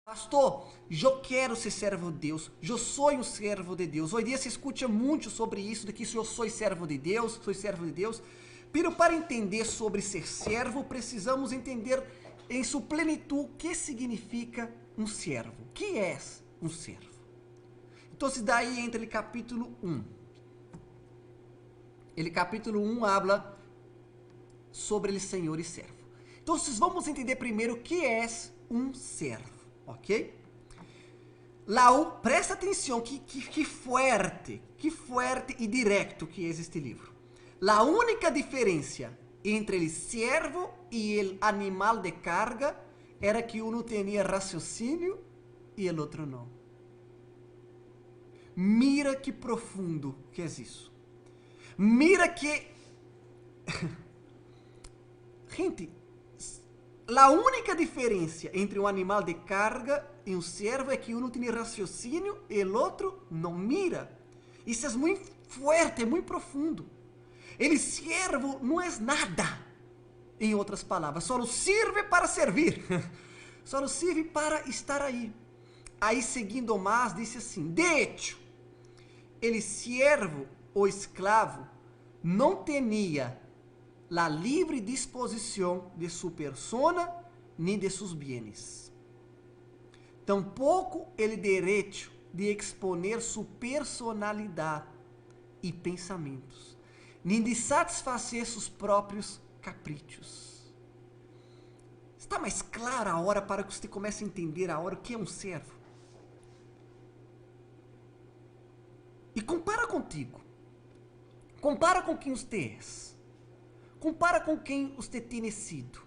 Pastor, eu quero ser servo de Deus, eu sou um servo de Deus. Hoje em dia se escuta muito sobre isso, de que eu sou servo de Deus, sou servo de Deus. Pero para entender sobre ser servo, precisamos entender em sua plenitude o que significa um servo. O que é um servo? Então, daí entra o capítulo 1. Ele capítulo 1 habla sobre o Senhor e servo. Então, vamos entender primeiro o que é um servo. Ok? Presta atenção, que forte e direto que é este livro. A única diferença entre o servo e o animal de carga era que um tinha raciocínio e o outro não. Mira que profundo que é isso. Mira que... Gente, a única diferença entre um animal de carga e um servo é que um tem raciocínio e o outro não mira. Isso é muito forte, muito profundo. O servo não é nada, em outras palavras, só serve para servir, só serve para estar aí. Aí, seguindo mais, disse assim: de hecho, o servo ou esclavo não tinha la livre disposição de sua persona nem de seus bienes. Tampouco ele direito de exponer sua personalidade e pensamentos, nem de satisfazer seus próprios caprichos. Está mais clara a hora para que você comece a entender a hora o que é um servo? E compara contigo. Compara com quem você é. Compara com quem você tem sido.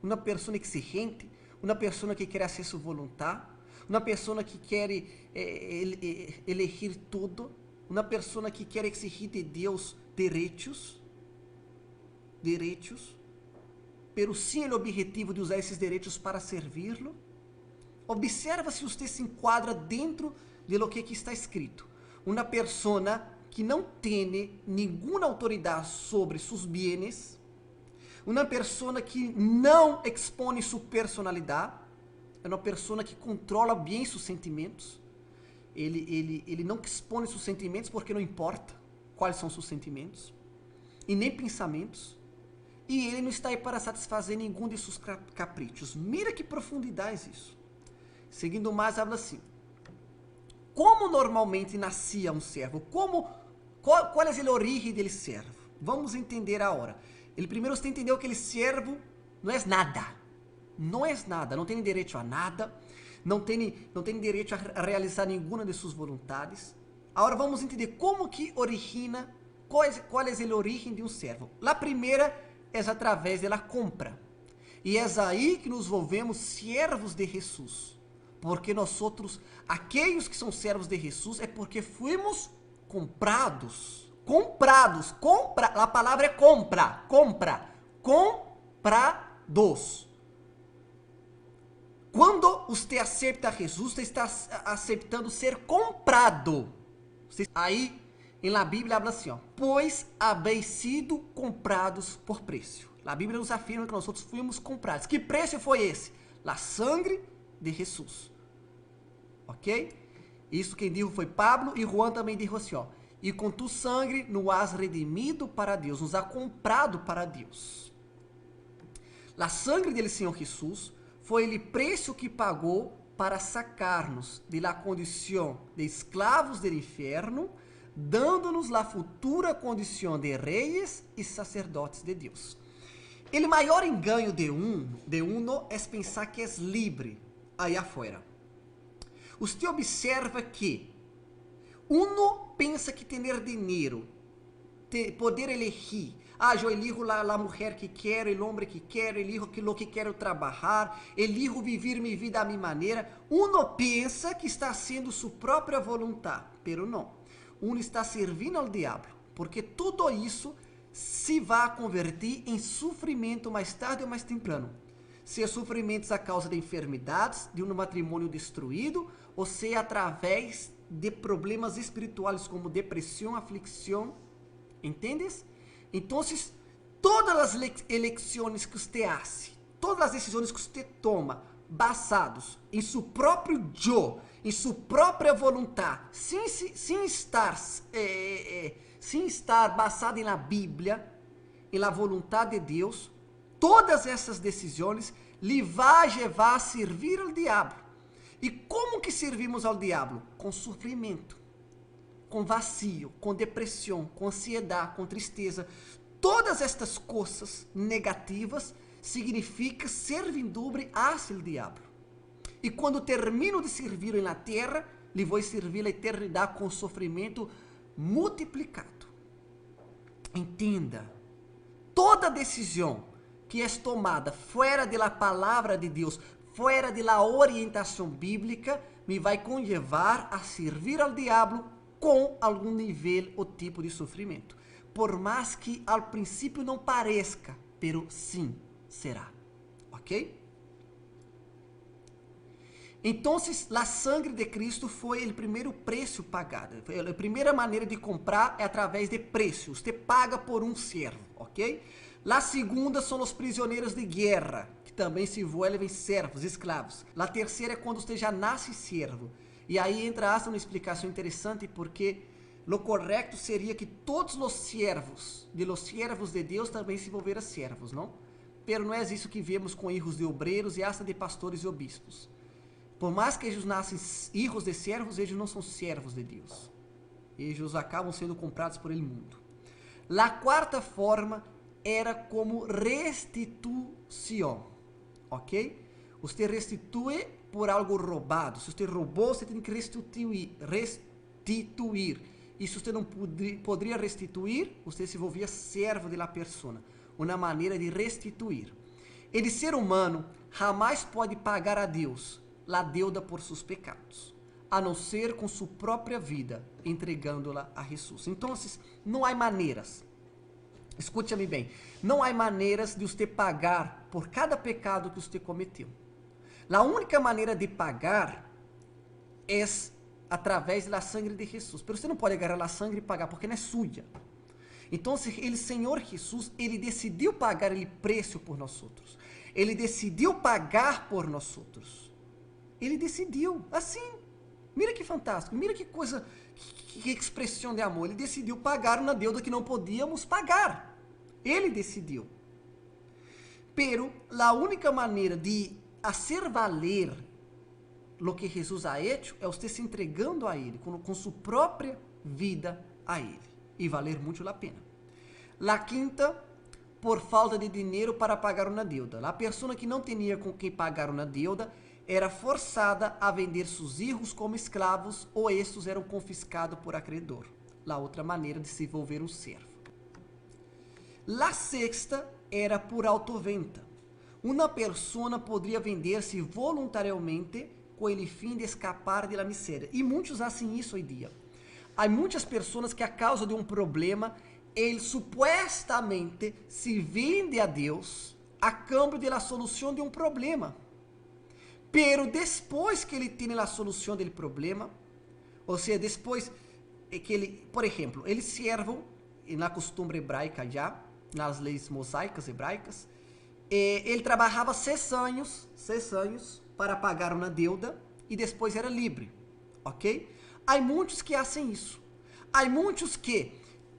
Uma pessoa exigente, uma pessoa que quer ser sua vontade, uma pessoa que quer elegir tudo, uma pessoa que quer exigir de Deus direitos, pero sim o objetivo de usar esses direitos para servi-lo. Observa se você se enquadra dentro de lo que está escrito. Uma pessoa que não tem nenhuma autoridade sobre seus bienes, uma pessoa que não expõe sua personalidade, é uma pessoa que controla bem seus sentimentos. Ele não expõe seus sentimentos porque não importa quais são seus sentimentos e nem pensamentos, e ele não está aí para satisfazer nenhum de seus caprichos. Mira que profundidade isso. Seguindo mais, habla assim: como normalmente nascia um servo? Qual é a origem dele servo? Vamos entender agora. Ele primeiro você entendeu que ele servo não é nada. Não é nada, não tem direito a nada, não tem direito a realizar nenhuma de suas vontades. Agora vamos entender como que origina, qual é a origem de um servo. A primeira é através da compra. E é aí que nos volvemos servos de Jesus. Porque nós outros, aqueles que são servos de Jesus, é porque fomos comprados. A palavra é comprados. Quando você aceita Jesus, você está aceitando ser comprado. Aí, na Bíblia, habla assim, pois habéis sido comprados por preço. A Bíblia nos afirma que nós fomos comprados. Que preço foi esse? A sangue de Jesus. Ok? Isso quem disse foi Pablo, e Juan também disse assim, e com tu sangue nos has redimido para Deus, nos ha comprado para Deus. A sangue dele Senhor Jesus foi o preço que pagou para sacar-nos de la condição de escravos do inferno, dando-nos a futura condição de reis e sacerdotes de Deus. O maior engano de uno é pensar que é livre aí afuera. Você observa que uno pensa que ter dinheiro, poder elegir. Eu elijo a mulher que quero, o homem que quero, elijo lo que quero trabalhar, elijo viver minha vida a minha maneira. Uno pensa que está sendo sua própria vontade, pero não. Uno está servindo ao diabo, porque tudo isso se vai convertir em sofrimento mais tarde ou mais temprano. Seja sofrimentos a causa de enfermidades, de um matrimônio destruído, ou seja através de problemas espirituais como depressão, aflição. ¿Entendes? Então, todas as eleições que você faz, todas as decisões que você toma basados em seu próprio eu, em sua própria vontade, sem estar basado na Bíblia, na vontade de Deus, todas essas decisões lhe vão levar a servir ao diabo. E como que servimos ao diabo? Com sofrimento, com vazio, com depressão, com ansiedade, com tristeza. Todas estas coisas negativas significam servidumbre hacia o diabo. E quando termino de servir na terra, lhe vou servir a eternidade com sofrimento multiplicado. Entenda, toda decisão que é tomada fora da palavra de Deus, fora da orientação bíblica, me vai conlevar a servir ao diabo com algum nível ou tipo de sofrimento. Por mais que ao princípio não pareça, pero sim será. Ok? Então, a sangre de Cristo foi o primeiro preço pagado. A primeira maneira de comprar é através de preço. Você paga por um servo, ok? A segunda são os prisioneiros de guerra, que também se vuelvem servos, escravos. A terceira é quando você já nasce servo. E aí entra uma explicação interessante, porque o correto seria que todos os servos de Deus também se volveram servos, não? Pero não é isso que vemos com filhos de obreiros e hasta de pastores e obispos. Por mais que eles nascem filhos de servos, eles não são servos de Deus. Eles acabam sendo comprados por ele mundo. A quarta forma era como restituição, ok? Você restitui por algo roubado. Se você roubou, você tem que restituir. E se você não poderia restituir, você se volvia servo da pessoa. Uma maneira de restituir. Ele, ser humano, jamais pode pagar a Deus a deuda por seus pecados, a não ser com sua própria vida, entregando-la a Jesus. Então, não há maneiras. Escute-me bem. Não há maneiras de você pagar por cada pecado que você cometeu. A única maneira de pagar é através da sangue de Jesus. Mas você não pode agarrar a sangue e pagar, porque não é sua. Então, o Senhor Jesus, ele decidiu pagar o preço por nós outros. Ele decidiu pagar por nós outros. Ele decidiu, assim. Mira que fantástico, mira que coisa, que expressão de amor. Ele decidiu pagar uma deuda que não podíamos pagar. Ele decidiu. Pero a única maneira de fazer valer o que Jesus ha hecho é você se entregando a Ele, com sua própria vida a Ele. E valer muito a pena. La quinta, por falta de dinheiro para pagar uma deuda. A pessoa que não tinha com quem pagar uma deuda era forçada a vender seus filhos como escravos, ou estes eram confiscados por acreedor. A outra maneira de se envolver um servo. A sexta era por autoventa. Uma pessoa poderia vender-se voluntariamente com o fim de escapar da miséria. E muitos fazem isso hoje em dia. Há muitas pessoas que, a causa de um problema, ele supostamente se vende a Deus a cambio da solução de um problema. Pero depois que ele tem a solução do problema, ou seja, depois que ele, por exemplo, eles servam na costumbre hebraica já, nas leis mosaicas hebraicas, ele trabalhava 6 anos para pagar uma deuda e depois era livre, ok? Há muitos que fazem isso. Há muitos que,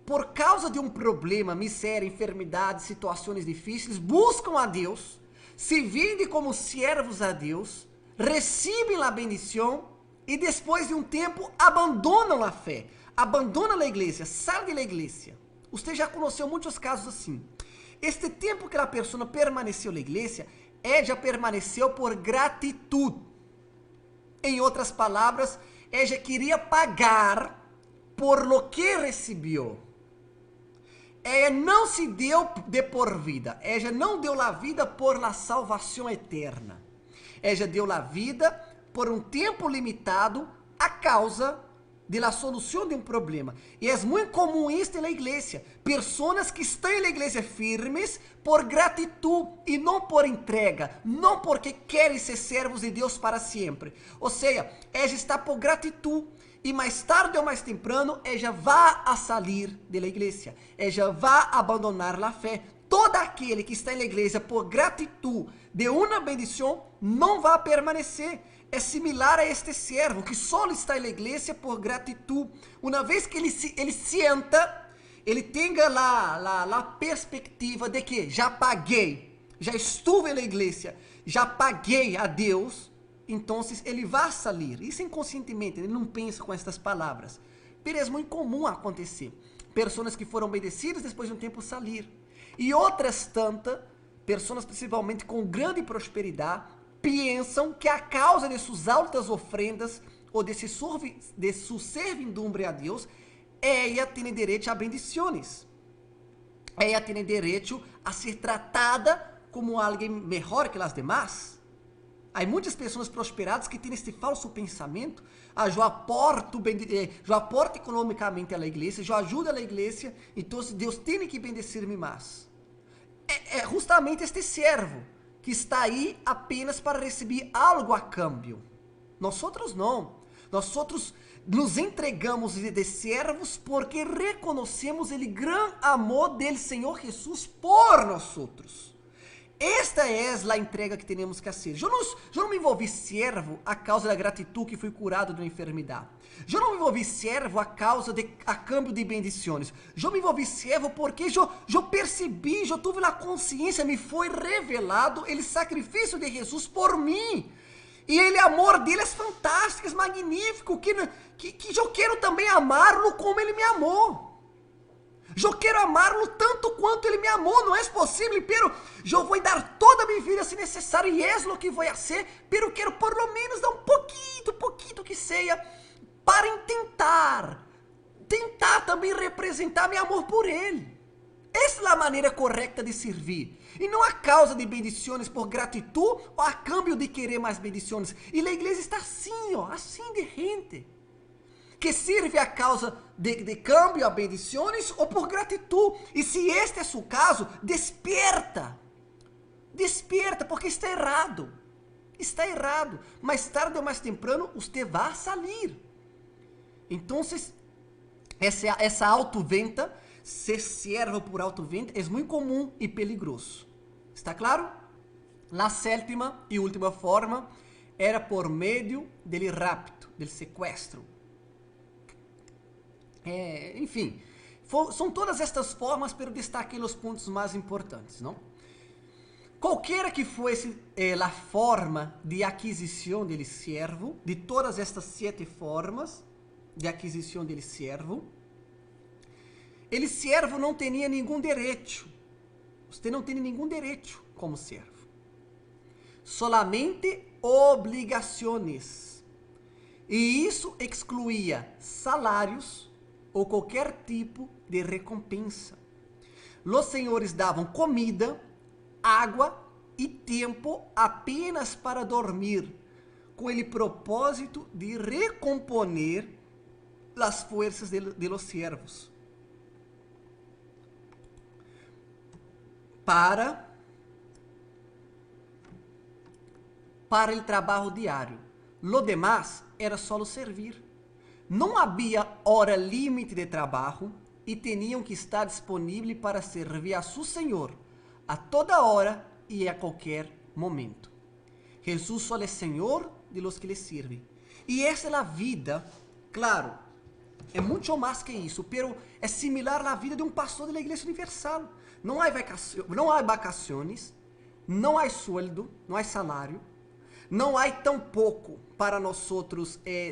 por causa de um problema, miséria, enfermidade, situações difíceis, buscam a Deus, se vendem como servos a Deus, recebem a bendição e depois de um tempo abandonam a fé, abandonam a igreja, saem da igreja. Você já conheceu muitos casos assim. Este tempo que a pessoa permaneceu na igreja, ela permaneceu por gratidão. Em outras palavras, ela queria pagar por lo que recebeu. Ela não se deu de por vida. Ela não deu a vida por la salvação eterna. Ela deu a vida por um tempo limitado a causa de la solução de um problema. E é muito comum isso na igreja. Pessoas que estão na igreja firmes por gratidão e não por entrega. Não porque querem ser servos de Deus para sempre. Ou seja, ela está por gratidão. E mais tarde ou mais temprano, ela vai a sair da igreja. Ela vai abandonar a fé. Todo aquele que está na igreja por gratidão, de uma bendição não vai permanecer. É similar a este servo que só está na igreja por gratidão. Uma vez que ele sienta, ele tenha a perspectiva de que já paguei, já estive na igreja, já paguei a Deus, então ele vai sair. Isso inconscientemente, ele não pensa com estas palavras. Mas é muito comum acontecer. Pessoas que foram obedecidas depois de um tempo sair. E outras tantas, pessoas principalmente com grande prosperidade, pensam que a causa de suas altas ofrendas ou de sua servidumbre a Deus, ela tem direito a bendições. Ela tem direito a ser tratada como alguém melhor que as demais. Há muitas pessoas prosperadas que têm este falso pensamento. Eu aporto economicamente à igreja, eu ajudo a igreja, então Deus tem que bendecir-me mais. É justamente este servo que está aí apenas para receber algo a cambio. Nós não. Nós nos entregamos de servos porque reconhecemos o grande amor do Senhor Jesus por nós. Esta é a entrega que temos que fazer. Eu não me envolvi servo a causa da gratidão que fui curado de uma enfermidade. Eu não me envolvi servo a cambio de bendições. Eu me envolvi servo porque eu percebi, eu tive a consciência, me foi revelado o sacrifício de Jesus por mim. E o amor dele é fantástico, é magnífico, que eu quero também amá-lo como ele me amou. Eu quero amá-lo tanto quanto ele me amou. Não é possível, pero eu vou dar toda a minha vida se necessário, e é o que vou fazer, pero quero por lo menos dar um pouquinho que seja, para tentar também representar meu amor por ele. Essa é a maneira correta de servir. E não a causa de bendições por gratidão ou a cambio de querer mais bendições. E a igreja está assim, assim de gente. Que sirve a causa de cambio a bendições ou por gratidão. E se este é o caso, desperta. Desperta, porque está errado. Está errado. Mais tarde ou mais temprano, você vai sair. Então, essa autoventa, ser servo por autoventa, é muito comum e perigoso. Está claro? A sétima e última forma era por meio do rapto, do sequestro. Enfim, são todas estas formas, pero destaquei os pontos mais importantes, não? Qualquer que fosse a forma de aquisição dele servo, de todas estas 7 formas de aquisição dele servo, ele servo não tinha nenhum direito. Você não tem nenhum direito como servo. Solamente obrigações. E isso excluía salários ou qualquer tipo de recompensa. Os senhores davam comida, água e tempo apenas para dormir, com o propósito de recomponer as forças de los servos. Para o trabalho diário. Lo demás era só servir. Não havia hora limite de trabalho e tinham que estar disponíveis para servir a seu Senhor a toda hora e a qualquer momento. Jesus só é Senhor de los que lhe servem. E essa é a vida, claro, é muito mais que isso, pero é similar à vida de um pastor da Igreja Universal. Não há vacações, não há sueldo, não há salário, não há tampouco para nós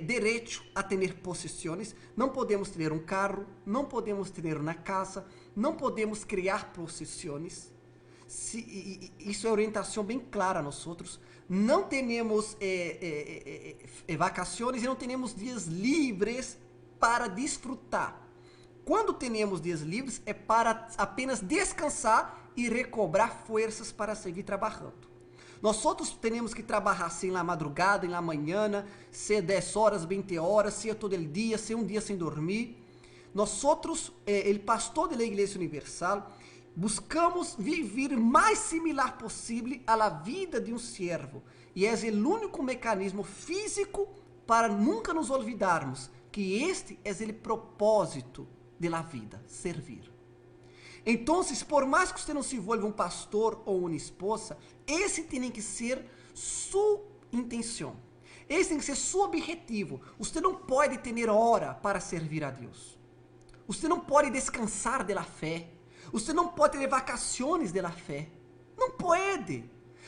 direito a ter possessões. Não podemos ter um carro, não podemos ter uma casa, não podemos criar possessões. Isso é orientação bem clara a nós. Não temos vacações e não temos dias livres para desfrutar. Quando temos dias livres é para apenas descansar e recobrar forças para seguir trabalhando. Nós temos que trabalhar assim na madrugada, na manhã, se 10 horas, 20 horas, se todo o dia, se um dia sem dormir. Nós, o pastor da Igreja Universal, buscamos viver o mais similar possível à vida de um servo. E é o único mecanismo físico para nunca nos olvidarmos que este é o propósito da vida, servir. Então, por mais que você não se envolva um pastor ou uma esposa, esse tem que ser sua intenção. Esse tem que ser seu objetivo. Você não pode ter hora para servir a Deus. Você não pode descansar da fé. Você não pode ter vacações da fé. Não pode.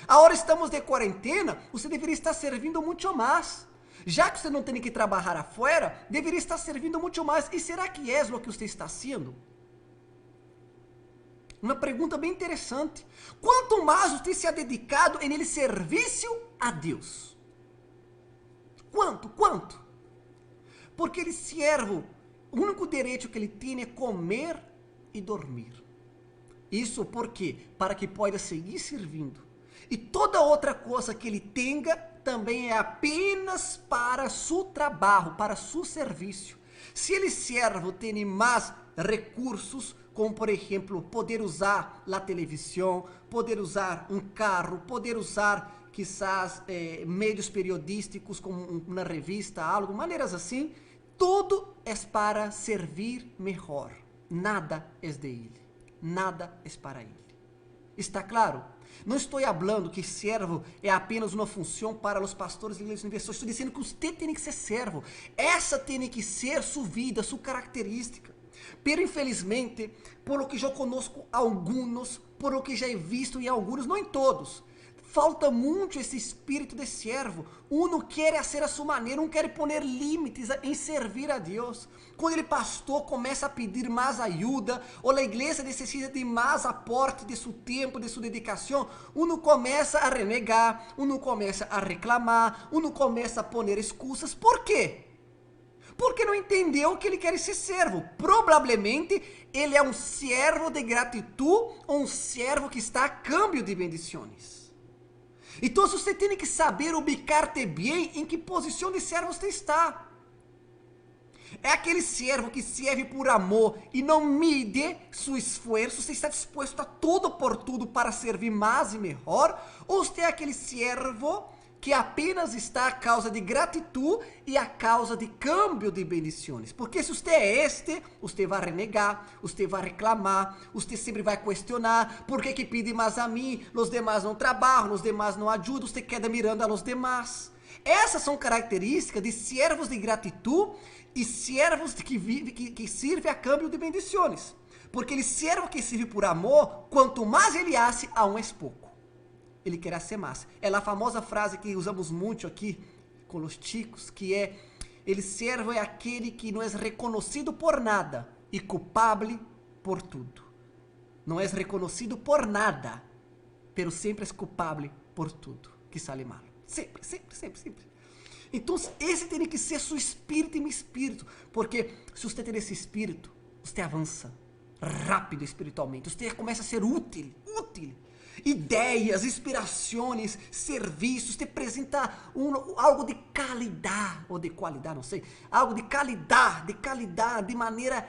Agora estamos de quarentena, você deveria estar servindo muito mais. Já que você não tem que trabalhar afuera, deveria estar servindo muito mais. E será que é o que você está fazendo? Uma pergunta bem interessante. Quanto mais você se ha dedicado em ele serviço a Deus? Quanto? Porque ele servo, o único direito que ele tem é comer e dormir. Isso por quê? Para que possa seguir servindo. E toda outra coisa que ele tenha também é apenas para seu trabalho, para seu serviço. Se ele servo tem mais recursos, como por exemplo, poder usar a televisão, poder usar um carro, poder usar quizás meios periodísticos como uma revista, algo, maneiras assim, tudo é para servir melhor. Nada é de ele, nada é para ele. Está claro? Não estou falando que servo é apenas uma função para os pastores e igrejas universais. Estou dizendo que você tem que ser servo. Essa tem que ser sua vida, sua característica. Pero infelizmente, por lo que eu conosco alguns, por lo que já he visto em alguns, não em todos, falta muito esse espírito de servo. Uno quer fazer a sua maneira, quer pôr limites em servir a Deus. Quando ele pastor começa a pedir mais ajuda, ou a igreja necessita de mais aporte de seu tempo, de sua dedicação, uno começa a renegar, uno começa a reclamar, uno começa a pôr excusas. Por quê? Porque não entendeu que ele quer ser servo. Provavelmente ele é um servo de gratidão ou um servo que está a câmbio de bendições. Então você tem que saber ubicar-te bem em que posição de servo você está. É aquele servo que serve por amor e não mide seu esforço, você está disposto a tudo por tudo para servir mais e melhor? Ou você é aquele servo que apenas está a causa de gratidão e a causa de câmbio de bendições? Porque se você é você vai renegar, você vai reclamar, você sempre vai questionar, por que pede mais a mim, os demais não trabalham, os demais não ajudam, você queda mirando a los demais. Essas são características de servos de gratidão e servos que servem a câmbio de bendições. Porque ele servo que serve por amor, quanto mais ele hace, aún é pouco. Ele quer ser mais. É a famosa frase que usamos muito aqui com os chicos, que é: el servo é aquele que não é reconhecido por nada e culpável por tudo. Não é reconhecido por nada, pero sempre é culpável por tudo que sale mal. Sempre. Então, esse tem que ser seu espírito e meu espírito, porque se você tem esse espírito, você avança rápido espiritualmente, você começa a ser útil. Ideias, inspirações, serviços, te apresenta algo de qualidade, ou de qualidade, não sei, algo de qualidade, de maneira...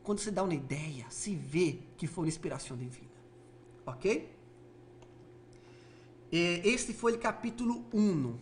Quando você dá uma ideia, se vê que foi uma inspiração divina, ok? Este foi o capítulo 1.